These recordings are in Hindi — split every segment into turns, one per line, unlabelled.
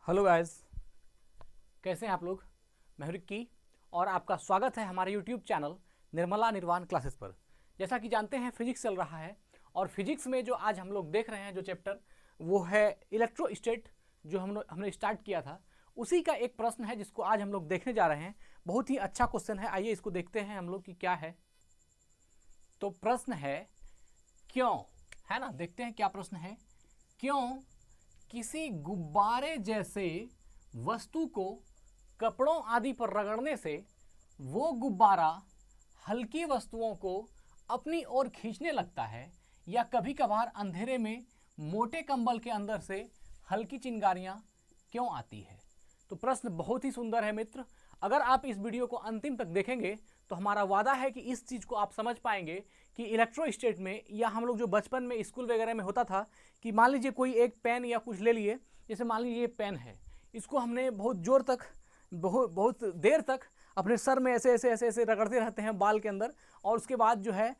हेलो गाइस, कैसे हैं आप लोग। मैं हूं रिक्की और आपका स्वागत है हमारे यूट्यूब चैनल निर्मला निर्वाण क्लासेस पर। जैसा कि जानते हैं फिजिक्स चल रहा है और फिजिक्स में जो आज हम लोग देख रहे हैं जो चैप्टर वो है इलेक्ट्रोस्टैट, जो हमने स्टार्ट किया था उसी का एक प्रश्न है जिसको आज हम लोग देखने जा रहे हैं। बहुत ही अच्छा क्वेश्चन है, आइए इसको देखते हैं हम लोग कि क्या है। तो प्रश्न है क्यों, है ना, देखते हैं क्या प्रश्न है। क्यों किसी गुब्बारे जैसे वस्तु को कपड़ों आदि पर रगड़ने से वो गुब्बारा हल्की वस्तुओं को अपनी ओर खींचने लगता है, या कभी कभार अंधेरे में मोटे कंबल के अंदर से हल्की चिंगारियां क्यों आती है। तो प्रश्न बहुत ही सुंदर है मित्र। अगर आप इस वीडियो को अंतिम तक देखेंगे तो हमारा वादा है कि इस चीज़ को आप समझ पाएंगे कि इलेक्ट्रोस्टैट में, या हम लोग जो बचपन में स्कूल वगैरह में होता था कि मान लीजिए कोई एक पेन या कुछ ले लिए, जैसे मान लीजिए ये पेन है, इसको हमने बहुत जोर तक बहुत देर तक अपने सर में ऐसे ऐसे ऐसे ऐसे रगड़ते रहते हैं बाल के अंदर, और उसके बाद जो है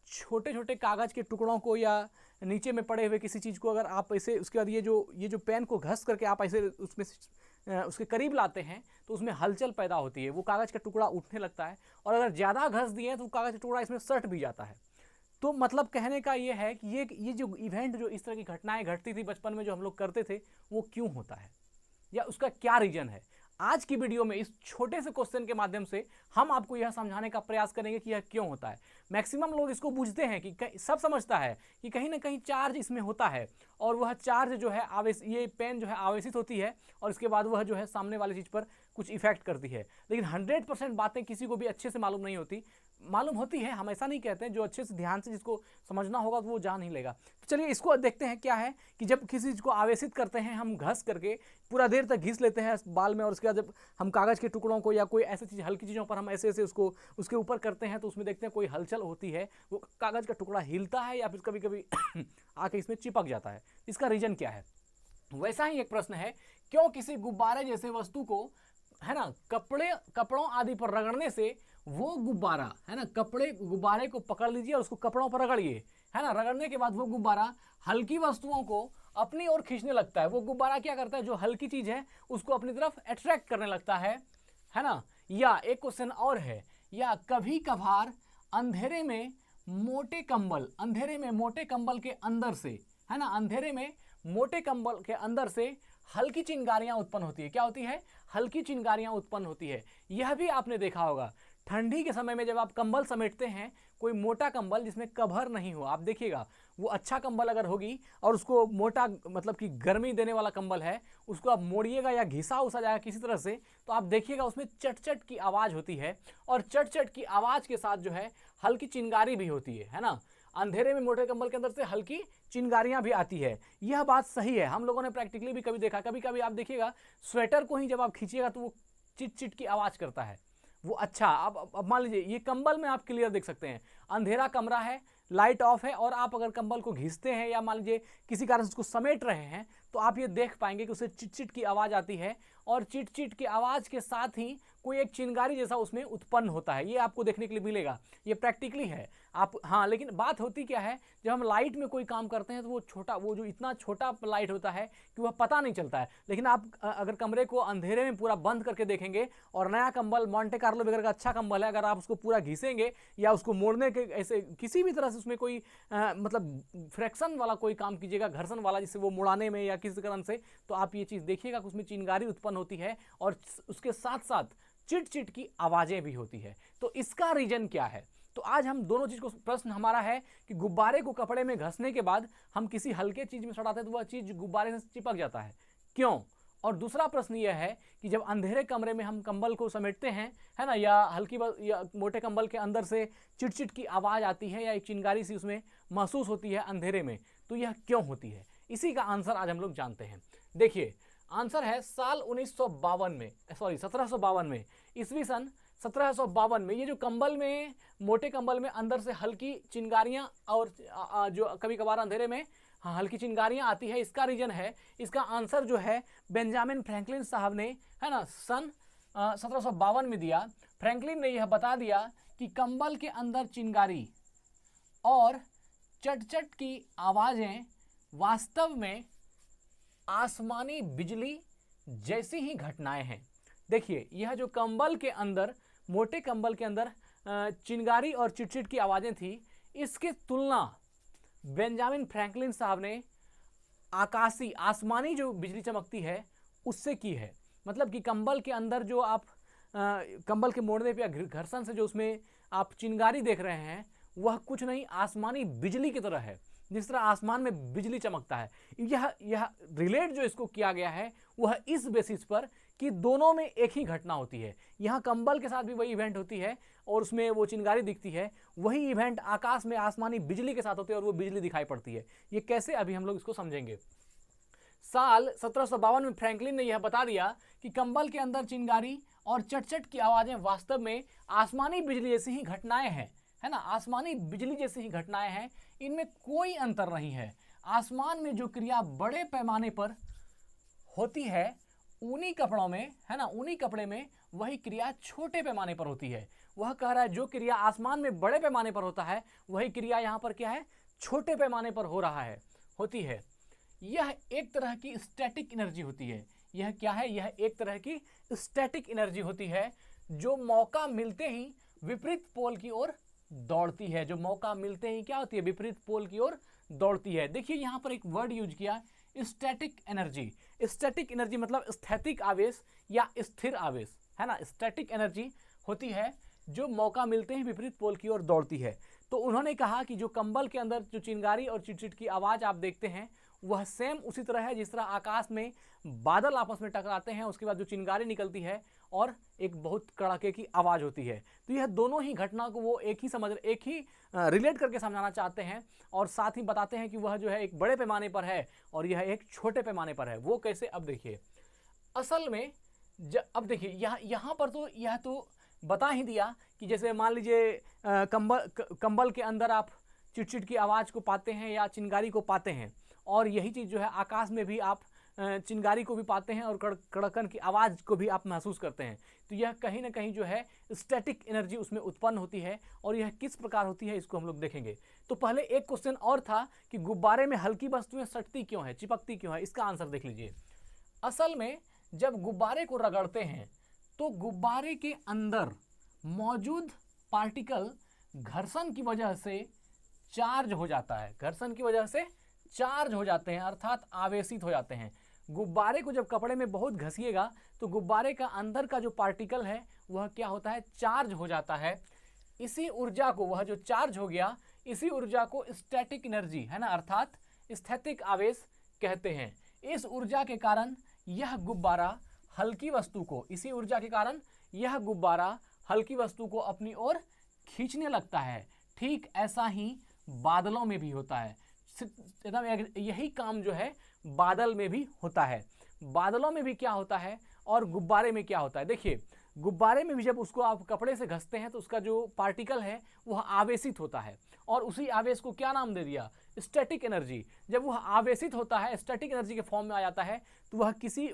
छोटे छोटे कागज़ के टुकड़ों को या नीचे में पड़े हुए किसी चीज़ को अगर आप ऐसे, उसके बाद ये जो पेन को घस करके आप ऐसे उसमें उसके करीब लाते हैं तो उसमें हलचल पैदा होती है, वो कागज़ का टुकड़ा उठने लगता है, और अगर ज़्यादा घस दिए तो कागज़ का टुकड़ा इसमें सट भी जाता है। तो मतलब कहने का ये है कि ये जो इवेंट, जो इस तरह की घटनाएं घटती थी बचपन में जो हम लोग करते थे, वो क्यों होता है या उसका क्या रीजन है। आज की वीडियो में इस छोटे से क्वेश्चन के माध्यम से हम आपको यह समझाने का प्रयास करेंगे कि यह क्यों होता है। मैक्सिमम लोग इसको बूझते हैं कि सब समझता है कि कहीं ना कहीं चार्ज इसमें होता है, और वह चार्ज जो है आवेश, ये पेन जो है आवेशित होती है और इसके बाद वह जो है सामने वाली चीज़ पर कुछ इफेक्ट करती है। लेकिन 100% बातें किसी को भी अच्छे से मालूम नहीं होती। मालूम होती है, हम ऐसा नहीं कहते हैं, जो अच्छे से ध्यान से जिसको समझना होगा तो वो जान ही लेगा। तो चलिए इसको देखते हैं क्या है कि जब किसी चीज़ को आवेशित करते हैं हम घस करके पूरा देर तक घिस लेते हैं बाल में, और उसके बाद जब हम कागज़ के टुकड़ों को या कोई ऐसी चीज़ हल्की चीज़ों पर हम ऐसे ऐसे उसको उसके ऊपर करते हैं तो उसमें देखते हैं कोई हलचल होती है, वो कागज़ का टुकड़ा हिलता है या फिर कभी कभी आके इसमें चिपक जाता है। इसका रीज़न क्या है। वैसा ही एक प्रश्न है, क्यों किसी गुब्बारे जैसे वस्तु को, है ना, कपड़ों आदि पर रगड़ने से वो गुब्बारा, है ना, गुब्बारे को पकड़ लीजिए और उसको कपड़ों पर रगड़िए, है ना, रगड़ने के बाद वो गुब्बारा हल्की वस्तुओं को अपनी ओर खींचने लगता है। वो गुब्बारा क्या करता है, जो हल्की चीज है उसको अपनी तरफ अट्रैक्ट करने लगता है ना। या एक क्वेश्चन और है, या कभी कभार अंधेरे में मोटे कंबल के अंदर से, है ना, अंधेरे में मोटे कंबल के अंदर से हल्की चिंगारियां उत्पन्न होती है। क्या होती है, हल्की चिंगारियां उत्पन्न होती है। यह भी आपने देखा होगा ठंडी के समय में जब आप कंबल समेटते हैं, कोई मोटा कंबल जिसमें कवर नहीं हो, आप देखिएगा वो अच्छा कंबल अगर होगी और उसको मोटा, मतलब कि गर्मी देने वाला कंबल है, उसको आप मोड़िएगा या घिसा उसा जाएगा किसी तरह से, तो आप देखिएगा उसमें चट चट की आवाज़ होती है, और चट चट की आवाज़ के साथ जो है हल्की चिंगारी भी होती है ना। अंधेरे में मोटे कंबल के अंदर से हल्की चिंगारियां भी आती है। यह बात सही है, हम लोगों ने प्रैक्टिकली भी कभी देखा। कभी कभी आप देखिएगा स्वेटर को ही जब आप खींचिएगा तो वो चिट चिट की आवाज़ करता है वो। अच्छा, अब मान लीजिए ये कंबल में आप क्लियर देख सकते हैं, अंधेरा कमरा है, लाइट ऑफ है, और आप अगर कंबल को घिसते हैं या मान लीजिए किसी कारण से उसको समेट रहे हैं तो आप ये देख पाएंगे कि उसे चिट चिट की आवाज़ आती है, और चिट चिट की आवाज़ के साथ ही कोई एक चिंगारी जैसा उसमें उत्पन्न होता है। ये आपको देखने के लिए मिलेगा, ये प्रैक्टिकली है आप। हाँ, लेकिन बात होती क्या है, जब हम लाइट में कोई काम करते हैं तो वो जो इतना छोटा लाइट होता है कि वह पता नहीं चलता है। लेकिन आप अगर कमरे को अंधेरे में पूरा बंद करके देखेंगे, और नया कंबल मॉन्टे कार्लो वगैरह का अच्छा कंबल है, अगर आप उसको पूरा घिसेंगे या उसको मोड़ने के ऐसे किसी भी तरह से उसमें कोई मतलब फ्रैक्शन वाला कोई काम कीजिएगा, घर्षण वाला, जिससे वो मुड़ाने में या किसी कारण से, तो आप ये चीज़ देखिएगा कि उसमें चिंगारी उत्पन्न होती है और उसके साथ साथ चिट चिट की आवाज़ें भी होती है। तो इसका रीजन क्या है। तो आज हम दोनों चीज़ को, प्रश्न हमारा है कि गुब्बारे को कपड़े में घसने के बाद हम किसी हल्के चीज़ में सटाते हैं तो वह चीज़ गुब्बारे से चिपक जाता है, क्यों। और दूसरा प्रश्न यह है कि जब अंधेरे कमरे में हम कंबल को समेटते हैं, है ना, या या मोटे कंबल के अंदर से चिटचिट की आवाज़ आती है या एक चिंगारी सी उसमें महसूस होती है अंधेरे में, तो यह क्यों होती है। इसी का आंसर आज हम लोग जानते हैं। देखिए आंसर है साल 1952 में, सॉरी 1752 में, ईस्वी सन 1752 में, ये जो कंबल में, मोटे कंबल में अंदर से हल्की चिंगारियां और जो कभी कभार अंधेरे में हल्की चिंगारियां आती है, इसका रीजन है, इसका आंसर जो है बेंजामिन फ्रैंकलिन साहब ने, है ना, सन 1752 में दिया। फ्रैंकलिन ने यह बता दिया कि कंबल के अंदर चिंगारी और चट-चट की आवाज़ें वास्तव में आसमानी बिजली जैसी ही घटनाएं हैं। देखिए यह जो कंबल के अंदर, मोटे कंबल के अंदर चिंगारी और चिटचिट की आवाज़ें थी, इसकी तुलना बेंजामिन फ्रैंकलिन साहब ने आकाशी, आसमानी जो बिजली चमकती है उससे की है। मतलब कि कंबल के अंदर जो आप कंबल के मोड़ने पे या घर्षण से जो उसमें आप चिंगारी देख रहे हैं, वह कुछ नहीं आसमानी बिजली की तरह है, जिस तरह आसमान में बिजली चमकता है। यह रिलेट जो इसको किया गया है वह इस बेसिस पर कि दोनों में एक ही घटना होती है। यहाँ कंबल के साथ भी वही इवेंट होती है और उसमें वो चिंगारी दिखती है, वही इवेंट आकाश में आसमानी बिजली के साथ होते हैं और वो बिजली दिखाई पड़ती है। ये कैसे, अभी हम लोग इसको समझेंगे। साल 1752 में फ्रैंकलिन ने यह बता दिया कि कंबल के अंदर चिंगारी और चटचट की आवाज़ें वास्तव में आसमानी बिजली जैसी ही घटनाएं हैं, है ना, आसमानी बिजली जैसी ही घटनाएं हैं, इनमें कोई अंतर नहीं है। आसमान में जो क्रिया बड़े पैमाने पर होती है ऊनी कपड़ों में, है ना, ऊनी कपड़े में वही क्रिया छोटे पैमाने पर होती है। वह कह रहा है जो क्रिया आसमान में बड़े पैमाने पर होता है वही क्रिया यहाँ पर क्या है, छोटे पैमाने पर हो रहा है, होती है। यह एक तरह की स्टैटिक एनर्जी होती है। यह क्या है, यह एक तरह की स्टैटिक एनर्जी होती है जो मौका मिलते ही विपरीत पोल की ओर दौड़ती है। जो मौका मिलते ही क्या होती है, विपरीत पोल की ओर दौड़ती है। देखिए यहाँ पर एक वर्ड यूज किया, स्टैटिक एनर्जी। स्टैटिक एनर्जी मतलब स्थैतिक आवेश या स्थिर आवेश, है ना। स्टैटिक एनर्जी होती है जो मौका मिलते ही विपरीत पोल की ओर दौड़ती है। तो उन्होंने कहा कि जो कंबल के अंदर जो चिंगारी और चिटचिट की आवाज़ आप देखते हैं वह सेम उसी तरह है जिस तरह आकाश में बादल आपस में टकराते हैं, उसके बाद जो चिंगारी निकलती है और एक बहुत कड़ाके की आवाज़ होती है। तो यह दोनों ही घटना को वो एक ही रिलेट करके समझाना चाहते हैं और साथ ही बताते हैं कि वह जो है एक बड़े पैमाने पर है और यह एक छोटे पैमाने पर है। वो कैसे, अब देखिए। असल में अब देखिए यहाँ पर तो यह तो बता ही दिया कि जैसे मान लीजिए कंबल के अंदर आप चिटचिट की आवाज़ को पाते हैं या चिंगारी को पाते हैं, और यही चीज़ जो है आकाश में भी आप चिंगारी को भी पाते हैं और कड़कन की आवाज़ को भी आप महसूस करते हैं। तो यह कहीं ना कहीं जो है स्टैटिक एनर्जी उसमें उत्पन्न होती है, और यह किस प्रकार होती है इसको हम लोग देखेंगे। तो पहले एक क्वेश्चन और था कि गुब्बारे में हल्की वस्तुएं सटती क्यों है, चिपकती क्यों है, इसका आंसर देख लीजिए। असल में जब गुब्बारे को रगड़ते हैं तो गुब्बारे के अंदर मौजूद पार्टिकल घर्षण की वजह से चार्ज हो जाता है, घर्षण की वजह से चार्ज हो जाते हैं, अर्थात आवेशित हो जाते हैं। गुब्बारे को जब कपड़े में बहुत घसीएगा तो गुब्बारे का अंदर का जो पार्टिकल है वह क्या होता है, चार्ज हो जाता है। इसी ऊर्जा को, वह जो चार्ज हो गया, इसी ऊर्जा को स्टैटिक एनर्जी, है ना, अर्थात स्थैतिक आवेश कहते हैं। इस ऊर्जा के कारण यह गुब्बारा हल्की वस्तु को, इसी ऊर्जा के कारण यह गुब्बारा हल्की वस्तु को अपनी ओर खींचने लगता है। ठीक ऐसा ही बादलों में भी होता है। यही काम जो है बादल में भी होता है। बादलों में भी क्या होता है और गुब्बारे में क्या होता है। देखिए गुब्बारे में भी जब उसको आप कपड़े से घसते हैं तो उसका जो पार्टिकल है वह आवेशित होता है, और उसी आवेश को क्या नाम दे दिया, स्टैटिक एनर्जी। जब वह आवेशित होता है, स्टैटिक एनर्जी के फॉर्म में आ जाता है, तो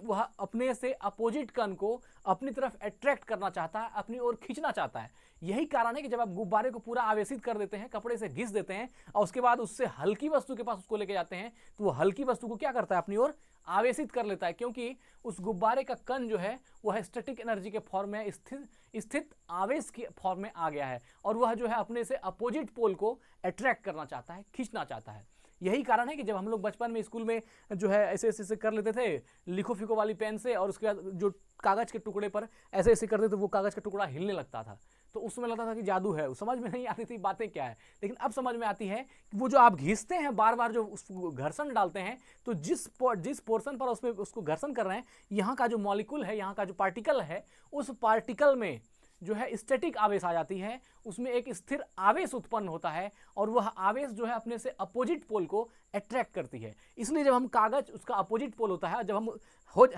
वह अपने से अपोजिट कण को अपनी तरफ अट्रैक्ट करना चाहता है, अपनी ओर खींचना चाहता है। यही कारण है कि जब आप गुब्बारे को पूरा आवेशित कर देते हैं, कपड़े से घिस देते हैं और उसके बाद उससे हल्की वस्तु के पास उसको लेके जाते हैं, तो वो हल्की वस्तु को क्या करता है, अपनी ओर आवेशित कर लेता है, क्योंकि उस गुब्बारे का कण जो है वह स्टैटिक एनर्जी के फॉर्म में स्थित आवेश के फॉर्म में आ गया है, और वह जो है अपने से अपोजिट पोल को अट्रैक्ट करना चाहता है, खींचना चाहता है। यही कारण है कि जब हम लोग बचपन में स्कूल में जो है ऐसे ऐसे कर लेते थे लिखो फिको वाली पेन से, और उसके बाद जो कागज के टुकड़े पर ऐसे ऐसे करते थे वो कागज का टुकड़ा हिलने लगता था, तो उस समय लगता था कि जादू है। समझ में नहीं आती थी बातें क्या है, लेकिन अब समझ में आती है कि वो जो आप घिसते हैं बार बार, जो उसको घर्षण डालते हैं, तो जिस पोर्शन पर उसमें उसको घर्षण कर रहे हैं, यहाँ का जो मॉलिक्यूल है, यहाँ का जो पार्टिकल है, उस पार्टिकल में जो है स्टैटिक आवेश आ जाती है, उसमें एक स्थिर आवेश उत्पन्न होता है, और वह आवेश जो है अपने से अपोजिट पोल को अट्रैक्ट करती है। इसलिए जब हम कागज, उसका अपोजिट पोल होता है, जब हम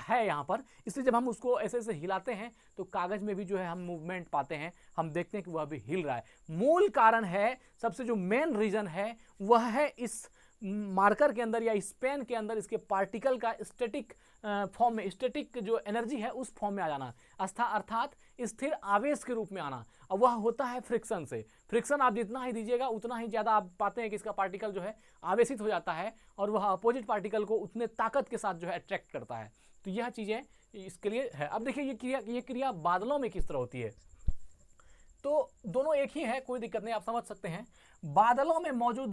है यहाँ पर, इसलिए जब हम उसको ऐसे ऐसे हिलाते हैं तो कागज में भी जो है हम मूवमेंट पाते हैं, हम देखते हैं कि वह भी हिल रहा है। मूल कारण है, सबसे जो मेन रीजन है वह है इस मार्कर के अंदर या इस पेन के अंदर इसके पार्टिकल का स्टैटिक फॉर्म में, स्टैटिक जो एनर्जी है उस फॉर्म में आ जाना, अर्थात स्थिर आवेश के रूप में आना। अब वह होता है फ्रिक्शन से। फ्रिक्शन आप जितना ही दीजिएगा उतना ही ज़्यादा आप पाते हैं कि इसका पार्टिकल जो है आवेशित हो जाता है और वह अपोजिट पार्टिकल को उतने ताकत के साथ जो है अट्रैक्ट करता है। तो यह चीज़ें इसके लिए है। अब देखिए ये क्रिया बादलों में किस तरह होती है। तो दोनों एक ही है, कोई दिक्कत नहीं, आप समझ सकते हैं। बादलों में मौजूद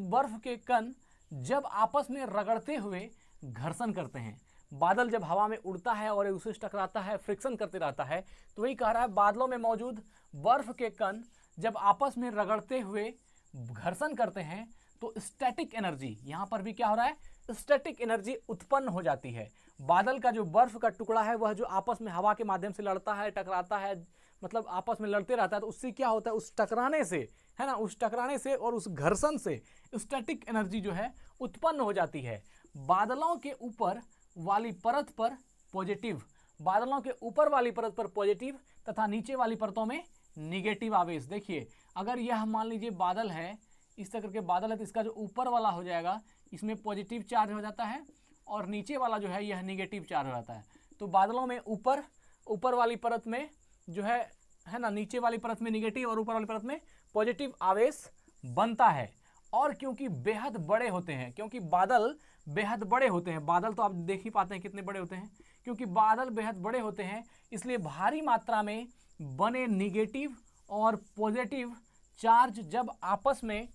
बर्फ के कण जब आपस में रगड़ते हुए घर्षण करते हैं। बादल जब हवा में उड़ता है और एक दूसरे से टकराता है, फ्रिक्शन करते रहता है, तो वही कह रहा है बादलों में मौजूद बर्फ के कण जब आपस में रगड़ते हुए घर्षण करते हैं तो स्टैटिक एनर्जी, यहां पर भी क्या हो रहा है, स्टैटिक एनर्जी उत्पन्न हो जाती है। बादल का जो बर्फ का टुकड़ा है वह जो आपस में हवा के माध्यम से लड़ता है, टकराता है, मतलब आपस में लड़ते रहता है, तो उससे क्या होता है, उस टकराने से, है ना, उस टकराने से और उस घर्षण से स्टैटिक एनर्जी जो है उत्पन्न हो जाती है। बादलों के ऊपर वाली परत पर पॉजिटिव, बादलों के ऊपर वाली परत पर पॉजिटिव तथा नीचे वाली परतों में निगेटिव आवेश। देखिए अगर यह मान लीजिए बादल है, इस तरह के बादल है, तो इसका जो ऊपर वाला हो जाएगा इसमें पॉजिटिव चार्ज हो जाता है और नीचे वाला जो है यह निगेटिव चार्ज हो जाता है। तो बादलों में ऊपर वाली परत में जो है ना, नीचे वाली परत में निगेटिव और ऊपर वाली परत में पॉजिटिव आवेश बनता है। और क्योंकि बेहद बड़े होते हैं, क्योंकि बादल बेहद बड़े होते हैं, बादल तो आप देख ही पाते हैं कितने बड़े होते हैं, क्योंकि बादल बेहद बड़े होते हैं इसलिए भारी मात्रा में बने निगेटिव और पॉजिटिव चार्ज जब आपस में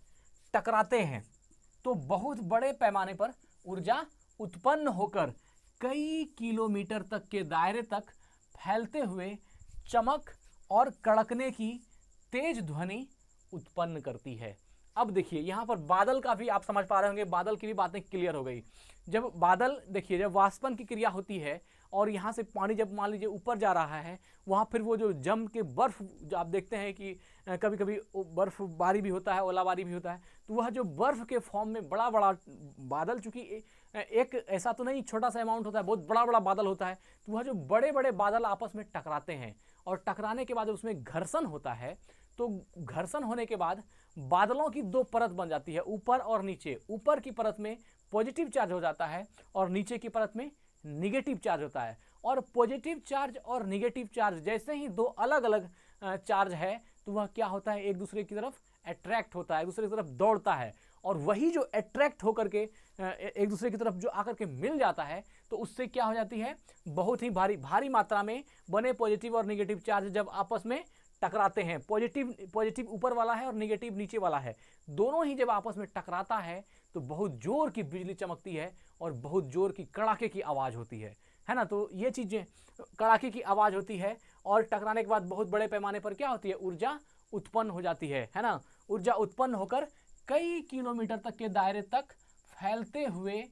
टकराते हैं तो बहुत बड़े पैमाने पर ऊर्जा उत्पन्न होकर कई किलोमीटर तक के दायरे तक फैलते हुए चमक और कड़कने की तेज ध्वनि उत्पन्न करती है। अब देखिए यहाँ पर बादल का भी आप समझ पा रहे होंगे, बादल की भी बातें क्लियर हो गई। जब बादल, देखिए जब वाष्पन की क्रिया होती है और यहाँ से पानी जब मान लीजिए ऊपर जा रहा है, वहाँ फिर वो जो जम के बर्फ जो आप देखते हैं कि कभी कभी बर्फबारी भी होता है, ओलाबारी भी होता है, तो वह जो बर्फ के फॉर्म में बड़ा बड़ा बादल, चूंकि एक ऐसा तो नहीं छोटा सा अमाउंट होता है, बहुत बड़ा बड़ा बादल होता है, तो वह जो बड़े बड़े बादल आपस में टकराते हैं और टकराने के बाद उसमें घर्षण होता है, तो घर्षण होने के बाद बादलों की दो परत बन जाती है, ऊपर और नीचे। ऊपर की परत में पॉजिटिव चार्ज हो जाता है और नीचे की परत में निगेटिव चार्ज होता है। और पॉजिटिव चार्ज और निगेटिव चार्ज जैसे ही दो अलग अलग चार्ज है तो वह क्या होता है, एक दूसरे की तरफ अट्रैक्ट होता है, एक दूसरे की तरफ दौड़ता है, और वही जो अट्रैक्ट होकर के एक दूसरे की तरफ जो आकर के मिल जाता है तो उससे क्या हो जाती है, बहुत ही भारी मात्रा में बने पॉजिटिव और निगेटिव चार्ज जब आपस में टकराते हैं, पॉजिटिव ऊपर वाला है और निगेटिव नीचे वाला है, दोनों ही जब आपस में टकराता है तो बहुत जोर की बिजली चमकती है और बहुत जोर की कड़ाके की आवाज़ होती है ना। तो ये चीज़ें, कड़ाके की आवाज़ होती है और टकराने के बाद बहुत बड़े पैमाने पर क्या होती है, ऊर्जा उत्पन्न हो जाती है ना। ऊर्जा उत्पन्न होकर कई किलोमीटर तक के दायरे तक फैलते हुए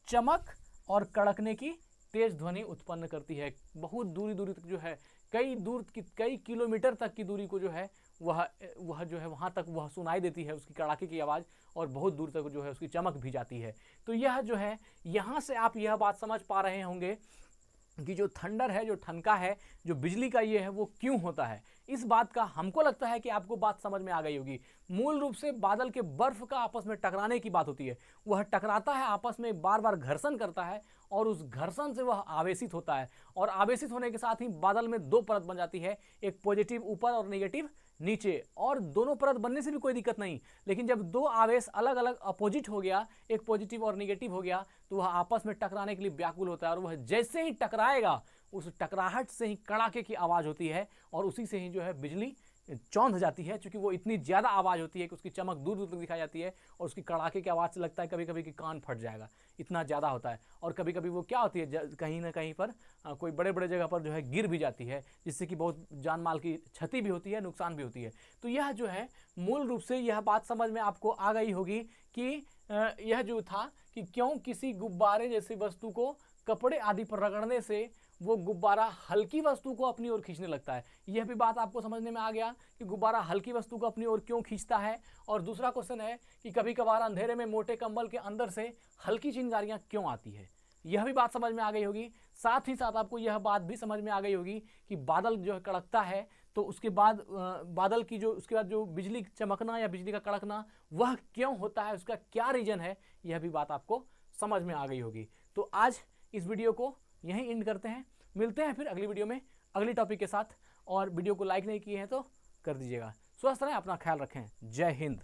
चमक और कड़कने की तेज ध्वनि उत्पन्न करती है। बहुत दूरी तक जो है, कई किलोमीटर तक की दूरी को जो है वह जो है वहाँ तक वह सुनाई देती है उसकी कड़ाके की आवाज़, और बहुत दूर तक जो है उसकी चमक भी जाती है। तो यह जो है, यहाँ से आप यह बात समझ पा रहे होंगे कि जो थंडर है, जो ठनका है, जो बिजली का ये है, वो क्यों होता है। इस बात का हमको लगता है कि आपको बात समझ में आ गई होगी। मूल रूप से बादल के बर्फ का आपस में टकराने की बात होती है, वह टकराता है, आपस में बार बार घर्षण करता है और उस घर्षण से वह आवेशित होता है, और आवेशित होने के साथ ही बादल में दो परत बन जाती है, एक पॉजिटिव ऊपर और नेगेटिव नीचे। और दोनों परत बनने से भी कोई दिक्कत नहीं, लेकिन जब दो आवेश अलग अलग अपोजिट हो गया, एक पॉजिटिव और नेगेटिव हो गया, तो वह आपस में टकराने के लिए व्याकुल होता है, और वह जैसे ही टकराएगा उस टकराहट से ही कड़ाके की आवाज़ होती है और उसी से ही जो है बिजली चौंध जाती है, क्योंकि वो इतनी ज़्यादा आवाज़ होती है कि उसकी चमक दूर दूर तक दिखाई जाती है, और उसकी कड़ाके की आवाज़ से लगता है कभी कभी कि कान फट जाएगा, इतना ज़्यादा होता है। और कभी कभी वो क्या होती है, कहीं ना कहीं पर कोई बड़े बड़े जगह पर जो है गिर भी जाती है, जिससे कि बहुत जान माल की क्षति भी होती है, नुकसान भी होती है। तो यह जो है मूल रूप से यह बात समझ में आपको आ गई होगी कि यह जो था कि क्यों किसी गुब्बारे जैसी वस्तु को कपड़े आदि पर रगड़ने से वो गुब्बारा हल्की वस्तु को अपनी ओर खींचने लगता है। यह भी बात आपको समझने में आ गया कि गुब्बारा हल्की वस्तु को अपनी ओर क्यों खींचता है। और दूसरा क्वेश्चन है कि कभी कभार अंधेरे में मोटे कंबल के अंदर से हल्की चिंगारियां क्यों आती है, यह भी बात समझ में आ गई होगी। साथ ही साथ आपको यह बात भी समझ में आ गई होगी कि बादल जो है कड़कता है तो उसके बाद बादल की जो उसके बाद जो बिजली चमकना या बिजली का कड़कना वह क्यों होता है, उसका क्या रीज़न है, यह भी बात आपको समझ में आ गई होगी। तो आज इस वीडियो को यहीं एंड करते हैं, मिलते हैं फिर अगली वीडियो में अगली टॉपिक के साथ। और वीडियो को लाइक नहीं किए हैं तो कर दीजिएगा। स्वस्थ रहें, अपना ख्याल रखें। जय हिंद।